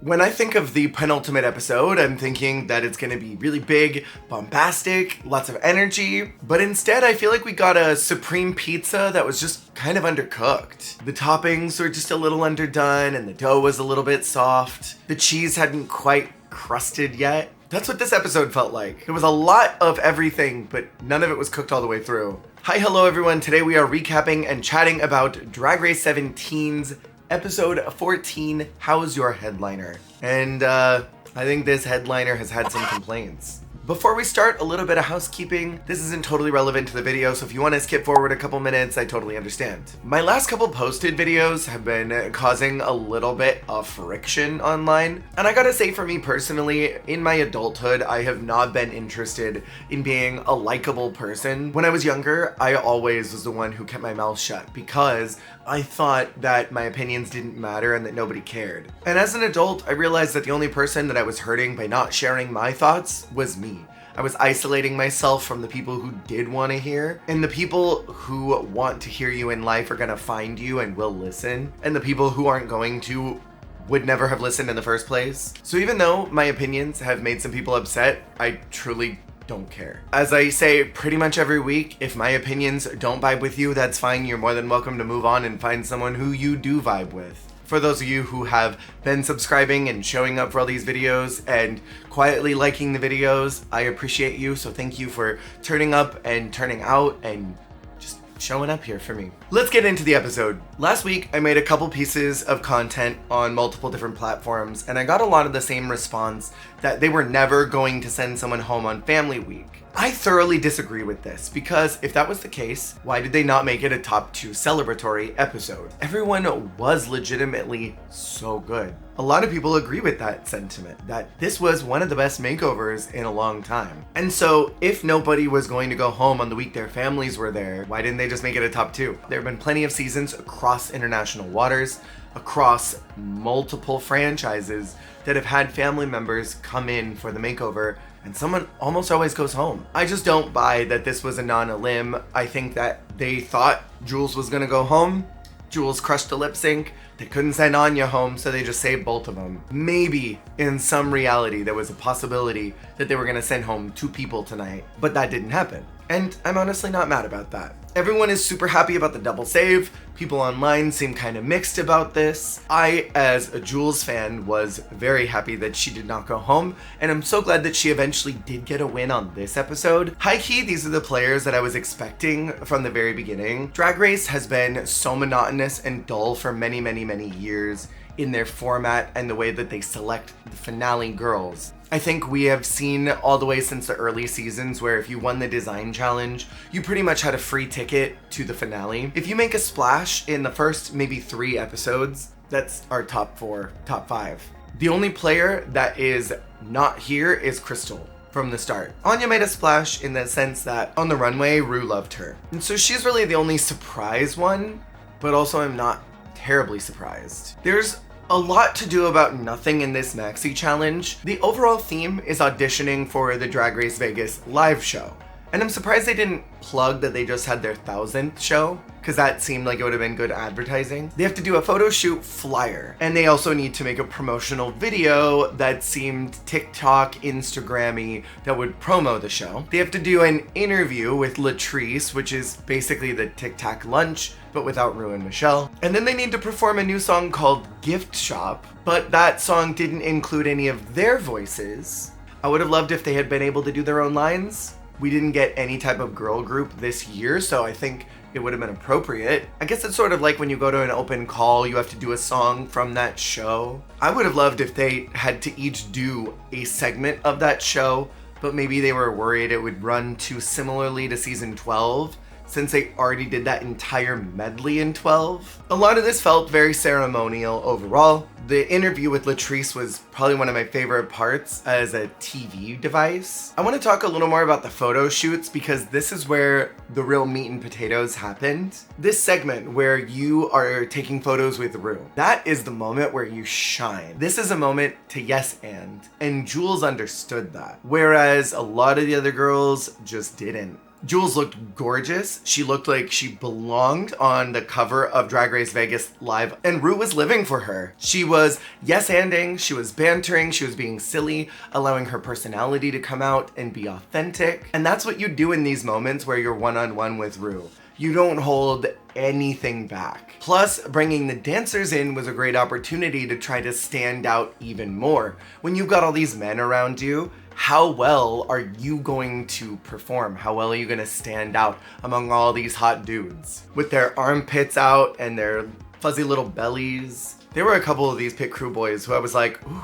When I think of the penultimate episode, I'm thinking that it's gonna be really big, bombastic, lots of energy, but instead I feel like we got a supreme pizza that was just kind of undercooked. The toppings were just a little underdone and the dough was a little bit soft. The cheese hadn't quite crusted yet. That's what this episode felt like. It was a lot of everything, but none of it was cooked all the way through. Hi, hello everyone. Today we are recapping and chatting about Drag Race 17's episode 14, How's Your Headliner? And I think this headliner has had some complaints. Before we start, a little bit of housekeeping. This isn't totally relevant to the video, so if you want to skip forward a couple minutes, I totally understand. My last couple posted videos have been causing a little bit of friction online, and I gotta say, for me personally, in my adulthood, I have not been interested in being a likable person. When I was younger, I always was the one who kept my mouth shut because I thought that my opinions didn't matter and that nobody cared. And as an adult, I realized that the only person that I was hurting by not sharing my thoughts was me. I was isolating myself from the people who did want to hear, and the people who want to hear you in life are gonna find you and will listen, and the people who aren't going to would never have listened in the first place. So even though my opinions have made some people upset, I truly don't care. As I say pretty much every week, if my opinions don't vibe with you, that's fine. You're more than welcome to move on and find someone who you do vibe with. For those of you who have been subscribing and showing up for all these videos and quietly liking the videos, I appreciate you. So thank you for turning up and turning out and just showing up here for me. Let's get into the episode. Last week, I made a couple pieces of content on multiple different platforms, and I got a lot of the same response that they were never going to send someone home on Family Week. I thoroughly disagree with this, because if that was the case, why did they not make it a top 2 celebratory episode? Everyone was legitimately so good. A lot of people agree with that sentiment, that this was one of the best makeovers in a long time. And so, if nobody was going to go home on the week their families were there, why didn't they just make it a top 2? There have been plenty of seasons across international waters, across multiple franchises that have had family members come in for the makeover, and someone almost always goes home. I just don't buy that this was a non-elim. I think that they thought Jules was gonna go home. Jules crushed the lip sync. They couldn't send Anya home, so they just saved both of them. Maybe in some reality there was a possibility that they were gonna send home 2 people tonight, but that didn't happen. And I'm honestly not mad about that. Everyone is super happy about the double save. People online seem kind of mixed about this. I, as a Jules fan, was very happy that she did not go home, and I'm so glad that she eventually did get a win on this episode. High-key, these are the players that I was expecting from the very beginning. Drag Race has been so monotonous and dull for many, many, many years in their format and the way that they select the finale girls. I think we have seen all the way since the early seasons where if you won the design challenge, you pretty much had a free ticket to the finale. If you make a splash in the first maybe 3 episodes, that's our top 4, top 5. The only player that is not here is Crystal from the start. Anya made a splash in the sense that on the runway, Rue loved her. And so she's really the only surprise one, but also I'm not terribly surprised. There's a lot to do about nothing in this maxi challenge. The overall theme is auditioning for the Drag Race Vegas live show. And I'm surprised they didn't plug that they just had their 1000th show, because that seemed like it would have been good advertising. They have to do a photo shoot flyer, and they also need to make a promotional video that seemed TikTok, Instagram-y, that would promo the show. They have to do an interview with Latrice, which is basically the Tic Tac lunch, but without Rue and Michelle. And then they need to perform a new song called Gift Shop, but that song didn't include any of their voices. I would have loved if they had been able to do their own lines. We didn't get any type of girl group this year, so I think it would have been appropriate. I guess it's sort of like when you go to an open call, you have to do a song from that show. I would have loved if they had to each do a segment of that show, but maybe they were worried it would run too similarly to season 12, since they already did that entire medley in 12. A lot of this felt very ceremonial overall. The interview with Latrice was probably one of my favorite parts as a TV device. I want to talk a little more about the photo shoots because this is where the real meat and potatoes happened. This segment where you are taking photos with Rue, that is the moment where you shine. This is a moment to yes and Jules understood that. Whereas a lot of the other girls just didn't. Jules looked gorgeous. She looked like she belonged on the cover of Drag Race Vegas Live, and Rue was living for her. She was yes-anding, she was bantering, she was being silly, allowing her personality to come out and be authentic. And that's what you do in these moments where you're one-on-one with Rue. You don't hold anything back. Plus, bringing the dancers in was a great opportunity to try to stand out even more. When you've got all these men around you, how well are you going to perform? How well are you gonna stand out among all these hot dudes? With their armpits out and their fuzzy little bellies. There were a couple of these pit crew boys who I was like, ooh.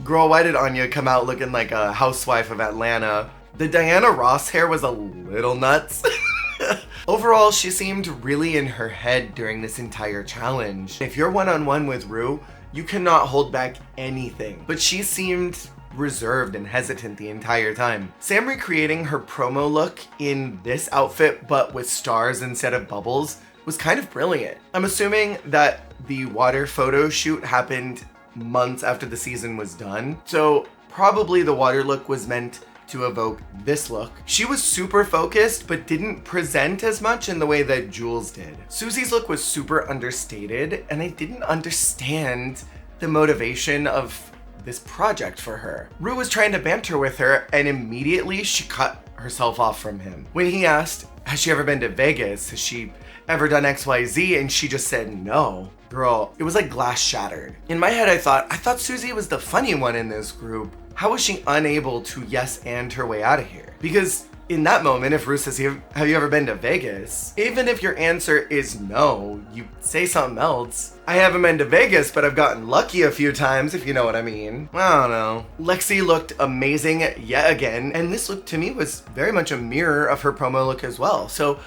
Girl, why did Anya come out looking like a housewife of Atlanta? The Diana Ross hair was a little nuts. Overall, she seemed really in her head during this entire challenge. If you're one-on-one with Rue, you cannot hold back anything. But she seemed reserved and hesitant the entire time. Sam recreating her promo look in this outfit, but with stars instead of bubbles, was kind of brilliant. I'm assuming that the water photo shoot happened months after the season was done, so probably the water look was meant to evoke this look. She was super focused, but didn't present as much in the way that Jules did. Suzie's look was super understated, and I didn't understand the motivation of this project for her. Rue was trying to banter with her, and immediately she cut herself off from him. When he asked, has she ever been to Vegas? Has she ever done XYZ? And she just said no. Girl, it was like glass shattered. In my head, I thought Suzie was the funny one in this group. How was she unable to yes and her way out of here? Because in that moment, if Rue says, have you ever been to Vegas? Even if your answer is no, you say something else. I haven't been to Vegas, but I've gotten lucky a few times, if you know what I mean. I don't know. Lexi looked amazing yet again, and this look to me was very much a mirror of her promo look as well. So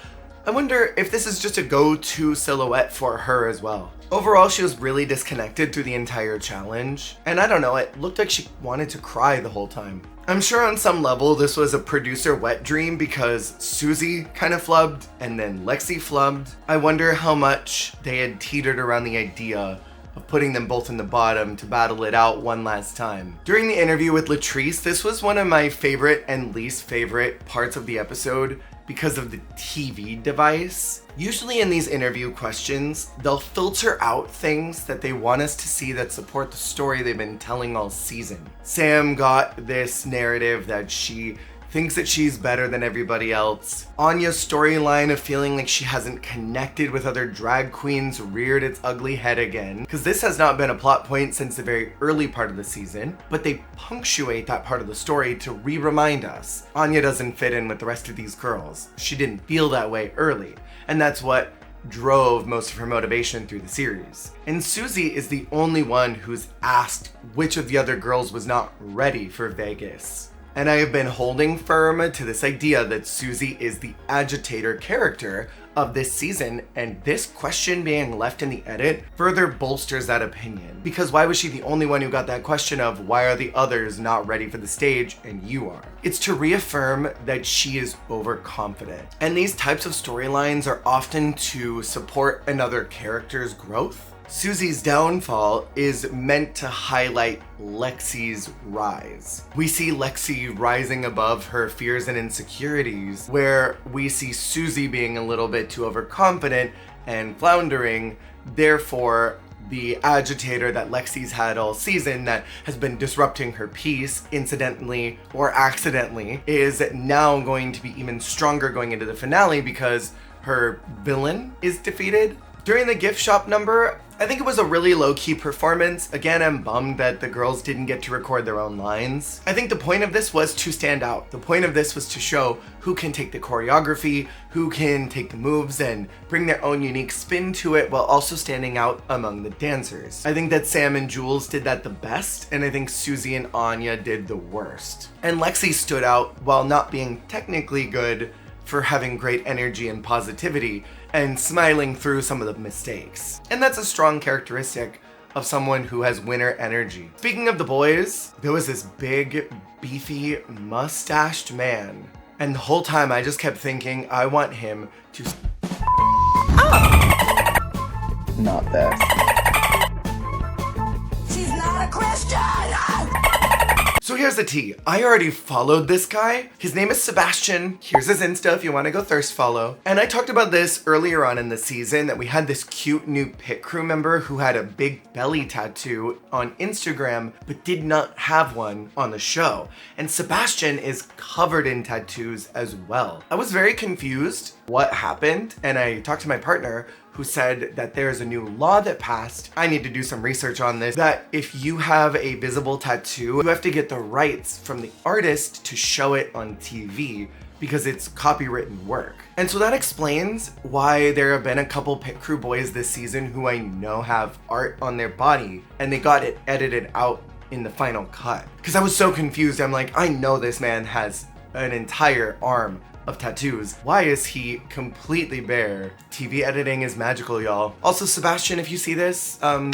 I wonder if this is just a go-to silhouette for her as well. Overall, she was really disconnected through the entire challenge. And I don't know, it looked like she wanted to cry the whole time. I'm sure on some level this was a producer wet dream because Suzie kind of flubbed and then Lexi flubbed. I wonder how much they had teetered around the idea of putting them both in the bottom to battle it out one last time. During the interview with Latrice, this was one of my favorite and least favorite parts of the episode because of the TV device. Usually in these interview questions, they'll filter out things that they want us to see that support the story they've been telling all season. Sam got this narrative that she thinks that she's better than everybody else. Anya's storyline of feeling like she hasn't connected with other drag queens reared its ugly head again, because this has not been a plot point since the very early part of the season, but they punctuate that part of the story to remind us Anya doesn't fit in with the rest of these girls. She didn't feel that way early, and that's what drove most of her motivation through the series. And Suzie is the only one who's asked which of the other girls was not ready for Vegas. And I have been holding firm to this idea that Suzie is the agitator character of this season, and this question being left in the edit further bolsters that opinion. Because why was she the only one who got that question of why are the others not ready for the stage and you are? It's to reaffirm that she is overconfident. And these types of storylines are often to support another character's growth. Suzie's downfall is meant to highlight Lexi's rise. We see Lexi rising above her fears and insecurities, where we see Suzie being a little bit too overconfident and floundering. Therefore, the agitator that Lexi's had all season that has been disrupting her peace, incidentally or accidentally, is now going to be even stronger going into the finale because her villain is defeated. During the gift shop number, I think it was a really low-key performance. Again, I'm bummed that the girls didn't get to record their own lines. I think the point of this was to stand out. The point of this was to show who can take the choreography, who can take the moves and bring their own unique spin to it while also standing out among the dancers. I think that Sam and Jules did that the best, and I think Suzie and Anya did the worst. And Lexi stood out while not being technically good for having great energy and positivity and smiling through some of the mistakes. And that's a strong characteristic of someone who has winner energy. Speaking of the boys, there was this big, beefy, mustached man. And the whole time I just kept thinking, I want him to... Not this. She's not a Christian! So here's the tea. I already followed this guy. His name is Sebastian. Here's his Insta if you want to go thirst follow. And I talked about this earlier on in the season that we had this cute new pit crew member who had a big belly tattoo on Instagram, but did not have one on the show. And Sebastian is covered in tattoos as well. I was very confused what happened, and I talked to my partner who said that there's a new law that passed. I need to do some research on this, that if you have a visible tattoo, you have to get the rights from the artist to show it on TV because it's copywritten work. And so that explains why there have been a couple pit crew boys this season who I know have art on their body and they got it edited out in the final cut. Because I was so confused. I'm like, I know this man has an entire arm of tattoos. Why is he completely bare? TV editing is magical, y'all. Also, Sebastian, if you see this, come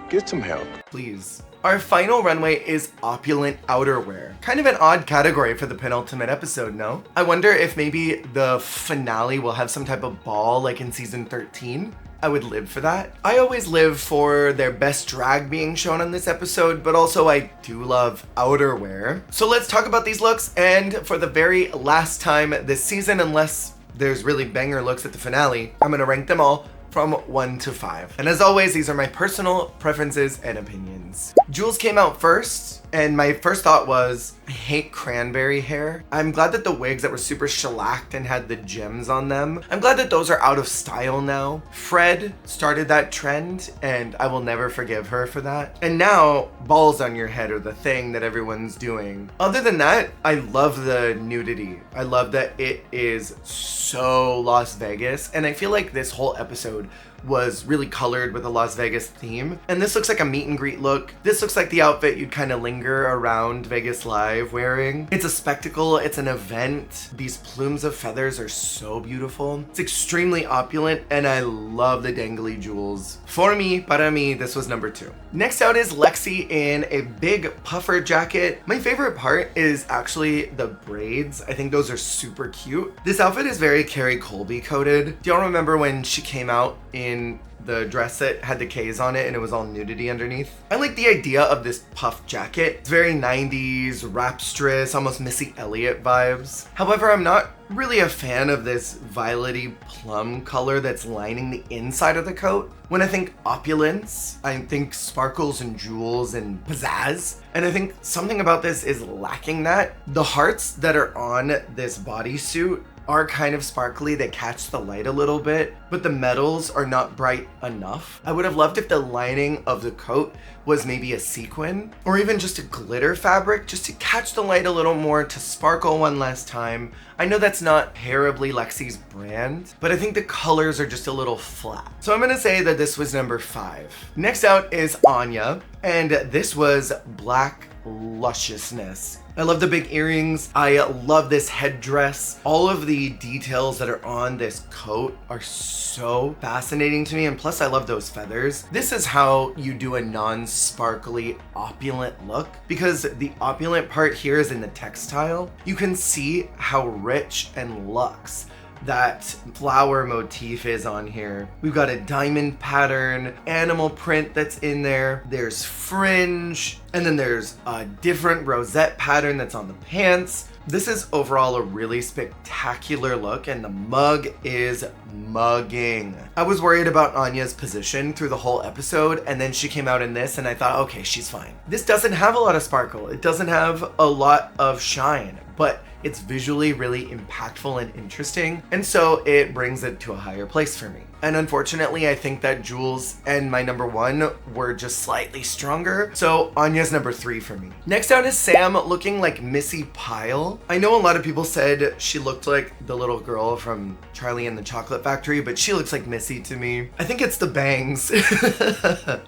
get some help, please. Our final runway is opulent outerwear. Kind of an odd category for the penultimate episode, no? I wonder if maybe the finale will have some type of ball like in season 13. I would live for that. I always live for their best drag being shown on this episode, but also I do love outerwear. So let's talk about these looks, and for the very last time this season, unless there's really banger looks at the finale, I'm gonna rank them all from 1 to 5. And as always, these are my personal preferences and opinions. Jules came out first, and my first thought was, I hate cranberry hair. I'm glad that the wigs that were super shellacked and had the gems on them, I'm glad that those are out of style now. Fred started that trend, and I will never forgive her for that. And now, balls on your head are the thing that everyone's doing. Other than that, I love the nudity. I love that it is so Las Vegas, and I feel like this whole episode was really colored with a Las Vegas theme. And this looks like a meet and greet look. This looks like the outfit you'd kind of linger around Vegas Live wearing. It's a spectacle, it's an event. These plumes of feathers are so beautiful. It's extremely opulent, and I love the dangly jewels. For me, para mí, this was number 2. Next out is Lexi in a big puffer jacket. My favorite part is actually the braids. I think those are super cute. This outfit is very Carrie Colby coded. Do y'all remember when she came out in the dress that had the K's on it and it was all nudity underneath? I like the idea of this puff jacket. It's very 90s, rapstress, almost Missy Elliott vibes. However, I'm not really a fan of this violety plum color that's lining the inside of the coat. When I think opulence, I think sparkles and jewels and pizzazz. And I think something about this is lacking that. The hearts that are on this bodysuit are kind of sparkly, they catch the light a little bit, but the metals are not bright enough. I would have loved if the lining of the coat was maybe a sequin or even just a glitter fabric just to catch the light a little more, to sparkle one last time. I know that's not terribly Lexi's brand, but I think the colors are just a little flat. So I'm gonna say that this was number 5. Next out is Anya, and this was black lusciousness. I love the big earrings. I love this headdress. All of the details that are on this coat are so fascinating to me, and plus I love those feathers. This is how you do a non-sparkly opulent look, because the opulent part here is in the textile. You can see how rich and luxe that flower motif is on here. We've got a diamond pattern, animal print that's in there. There's fringe, and then there's a different rosette pattern that's on the pants. This is overall a really spectacular look, and the mug is mugging. I was worried about Anya's position through the whole episode, and then she came out in this and I thought, okay, she's fine. This doesn't have a lot of sparkle. It doesn't have a lot of shine, but it's visually really impactful and interesting, and so it brings it to a higher place for me. And unfortunately, I think that Jules and my number 1 were just slightly stronger, so Anya's number 3 for me. Next out is Sam, looking like Missy Pyle. I know a lot of people said she looked like the little girl from Charlie and the Chocolate Factory, but she looks like Missy to me. I think it's the bangs.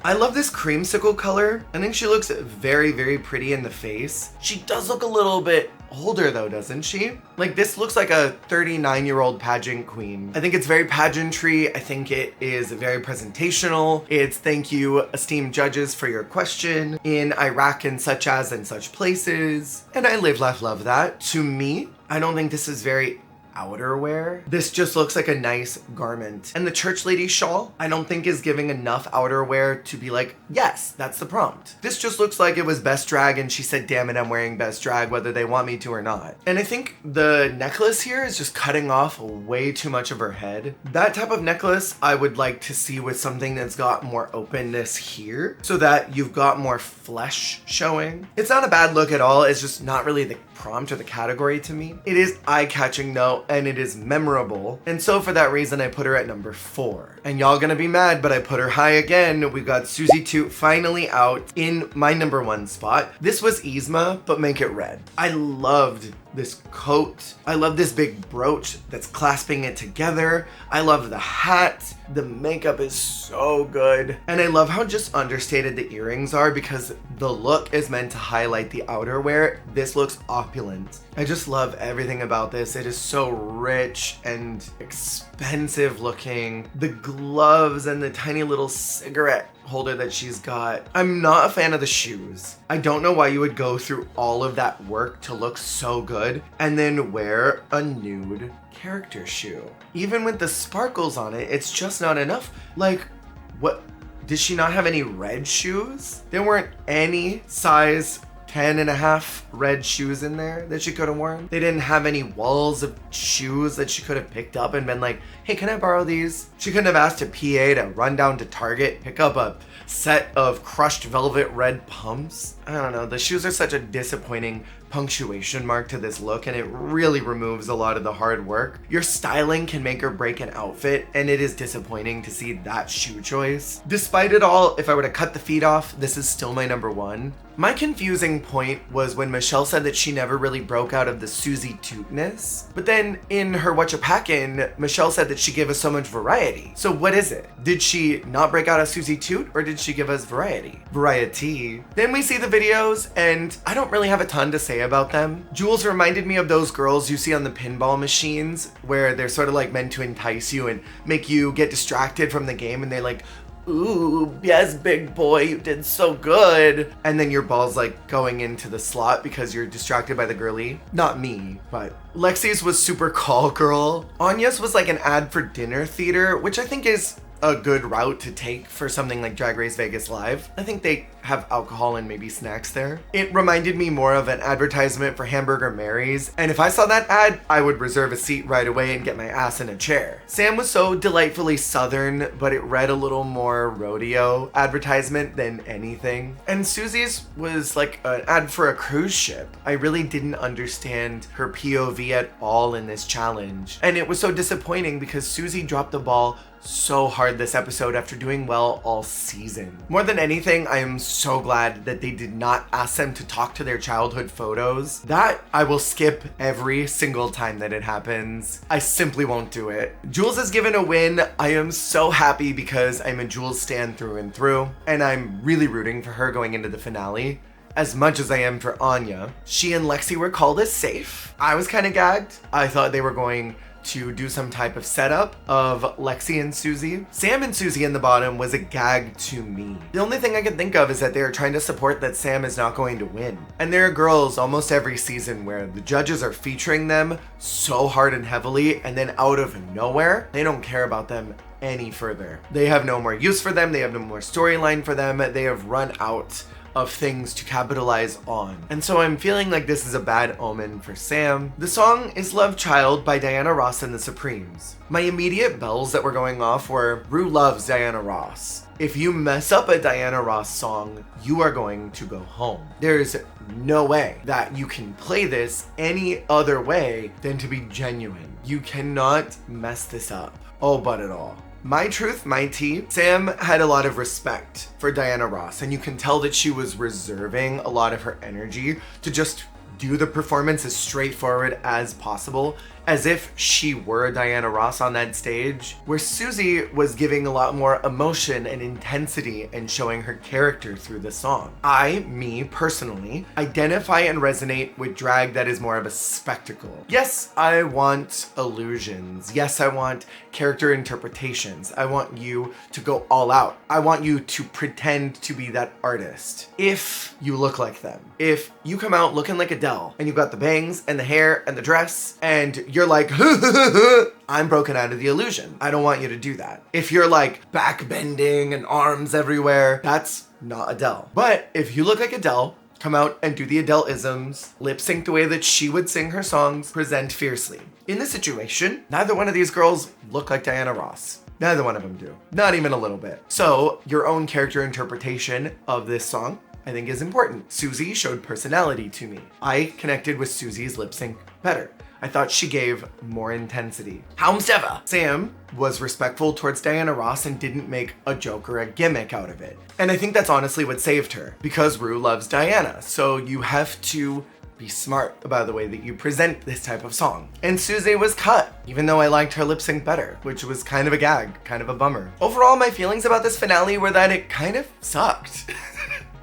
I love this creamsicle color. I think she looks very, very pretty in the face. She does look a little bit older though, doesn't she? Like, this looks like a 39-year-old pageant queen. I think it's very pageantry. I think it is very presentational. It's thank you, esteemed judges, for your question in Iraq and such as and such places. And I live, laugh, love that. To me, I don't think this is very outerwear. This just looks like a nice garment. And the church lady shawl, I don't think is giving enough outerwear to be like, yes, that's the prompt. This just looks like it was best drag and she said, damn it, I'm wearing best drag whether they want me to or not. And I think the necklace here is just cutting off way too much of her head. That type of necklace I would like to see with something that's got more openness here so that you've got more flesh showing. It's not a bad look at all. It's just not really the prompt or the category to me. It is eye-catching though, and it is memorable. And so for that reason, I put her at number 4. And y'all gonna be mad, but I put her high again. We've got Suzie 2 finally out in my number 1 spot. This was Yzma, but make it red. I loved this coat. I love this big brooch that's clasping it together. I love the hat. The makeup is so good. And I love how just understated the earrings are because the look is meant to highlight the outerwear. This looks opulent. I just love everything about this. It is so rich and expensive looking. The gloves and the tiny little cigarette holder that she's got. I'm not a fan of the shoes. I don't know why you would go through all of that work to look so good and then wear a nude character shoe. Even with the sparkles on it, it's just not enough. Like, what? Did she not have any red shoes? There weren't any size 10.5 red shoes in there that she could have worn. They didn't have any walls of shoes that she could have picked up and been like, hey, can I borrow these? She couldn't have asked a PA to run down to Target, pick up a set of crushed velvet red pumps. I don't know, the shoes are such a disappointing punctuation mark to this look, and it really removes a lot of the hard work. Your styling can make or break an outfit, and it is disappointing to see that shoe choice. Despite it all, if I were to cut the feet off, this is still my number 1. My confusing point was when Michelle said that she never really broke out of the Suzie tootness, but then in her Whatcha Packin', Michelle said that she gave us so much variety. So what is it? Did she not break out a Suzie toot, or did she give us variety? Variety. Then we see the videos, and I don't really have a ton to say about them. Jules reminded me of those girls you see on the pinball machines, where they're sort of like meant to entice you and make you get distracted from the game, and they're like, ooh, yes, big boy, you did so good. And then your ball's like going into the slot because you're distracted by the girly. Not me, but Lexi's was super call girl. Anya's was like an ad for dinner theater, which I think is a good route to take for something like Drag Race Vegas Live. I think they have alcohol and maybe snacks there. It reminded me more of an advertisement for Hamburger Mary's, and if I saw that ad, I would reserve a seat right away and get my ass in a chair. Sam was so delightfully southern, but it read a little more rodeo advertisement than anything. And Suzie's was like an ad for a cruise ship. I really didn't understand her POV at all in this challenge. And it was so disappointing because Suzie dropped the ball so hard this episode after doing well all season. More than anything, I am so glad that they did not ask them to talk to their childhood photos. That I will skip every single time that it happens. I simply won't do it. Jules is given a win. I am so happy because I'm a Jules stan through and through, and I'm really rooting for her going into the finale as much as I am for Anya. She and Lexi were called as safe. I was kind of gagged. I thought they were going to do some type of setup of Lexi and Suzie. Sam and Suzie in the bottom was a gag to me. The only thing I can think of is that they are trying to support that Sam is not going to win. And there are girls almost every season where the judges are featuring them so hard and heavily, and then out of nowhere, they don't care about them any further. They have no more use for them. They have no more storyline for them. They have run out of things to capitalize on. And so I'm feeling like this is a bad omen for Sam. The song is Love Child by Diana Ross and the Supremes. My immediate bells that were going off were, Rue loves Diana Ross. If you mess up a Diana Ross song, you are going to go home. There's no way that you can play this any other way than to be genuine. You cannot mess this up. Oh, but at all. My truth, my tea, Sam had a lot of respect for Diana Ross, and you can tell that she was reserving a lot of her energy to just do the performance as straightforward as possible, as if she were Diana Ross on that stage, where Suzie was giving a lot more emotion and intensity and showing her character through the song. Me personally, identify and resonate with drag that is more of a spectacle. Yes, I want illusions. Yes, I want character interpretations. I want you to go all out. I want you to pretend to be that artist. If you look like them. If you come out looking like Adele, and you've got the bangs and the hair and the dress, and you're like, I'm broken out of the illusion. I don't want you to do that. If you're like back bending and arms everywhere, that's not Adele. But if you look like Adele, come out and do the Adele-isms, lip sync the way that she would sing her songs, present fiercely. In this situation, neither one of these girls look like Diana Ross. Neither one of them do. Not even a little bit. So your own character interpretation of this song, I think, is important. Suzie showed personality to me. I connected with Suzie's lip sync better. I thought she gave more intensity. Whelmed. Sam was respectful towards Diana Ross and didn't make a joke or a gimmick out of it. And I think that's honestly what saved her, because Rue loves Diana. So you have to be smart about the way that you present this type of song. And Suzie was cut, even though I liked her lip sync better, which was kind of a gag, kind of a bummer. Overall, my feelings about this finale were that it kind of sucked.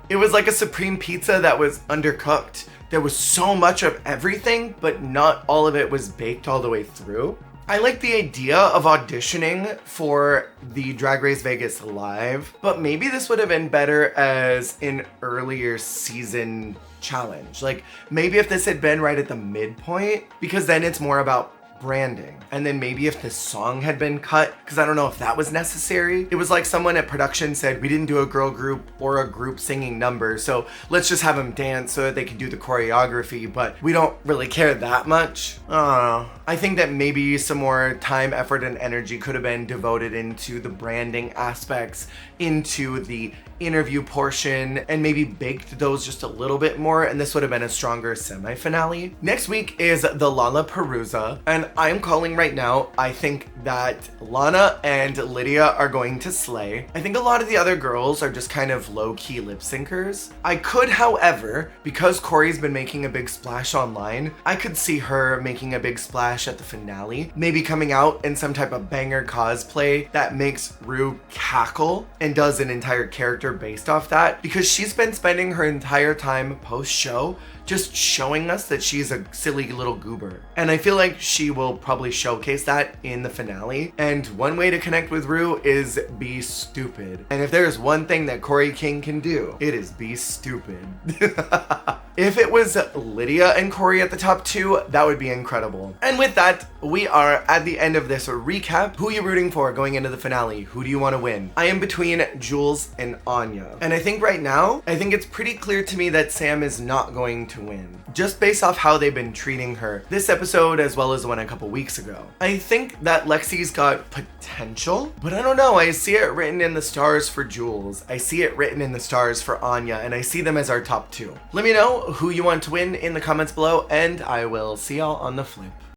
It was like a supreme pizza that was undercooked. There was so much of everything, but not all of it was baked all the way through. I like the idea of auditioning for the Drag Race Vegas live, but maybe this would have been better as an earlier season challenge. Like maybe if this had been right at the midpoint, because then it's more about branding. And then maybe if this song had been cut, because I don't know if that was necessary. It was like someone at production said, we didn't do a girl group or a group singing number, so let's just have them dance so that they can do the choreography, but we don't really care that much. I don't know. I think that maybe some more time, effort, and energy could have been devoted into the branding aspects, into the interview portion, and maybe baked those just a little bit more, and this would have been a stronger semi-finale. Next week is the Lollapalooza, and I'm calling right now, I think that Lana and Lydia are going to slay. I think a lot of the other girls are just kind of low-key lip syncers. I could, however, because Corey's been making a big splash online, I could see her making a big splash at the finale, maybe coming out in some type of banger cosplay that makes Rue cackle and does an entire character based off that, because she's been spending her entire time post-show just showing us that she's a silly little goober. And I feel like she will probably showcase that in the finale. And one way to connect with Rue is be stupid. And if there's one thing that Corey King can do, it is be stupid. If it was Lydia and Corey at the top two, that would be incredible. And with that, we are at the end of this recap. Who are you rooting for going into the finale? Who do you want to win? I am between Jules and Anya. And I think right now, I think it's pretty clear to me that Sam is not going to win, just based off how they've been treating her this episode as well as the one a couple weeks ago. I think that Lexi's got potential, but I don't know. I see it written in the stars for Jules. I see it written in the stars for Anya, and I see them as our top two. Let me know who you want to win in the comments below, and I will see y'all on the flip.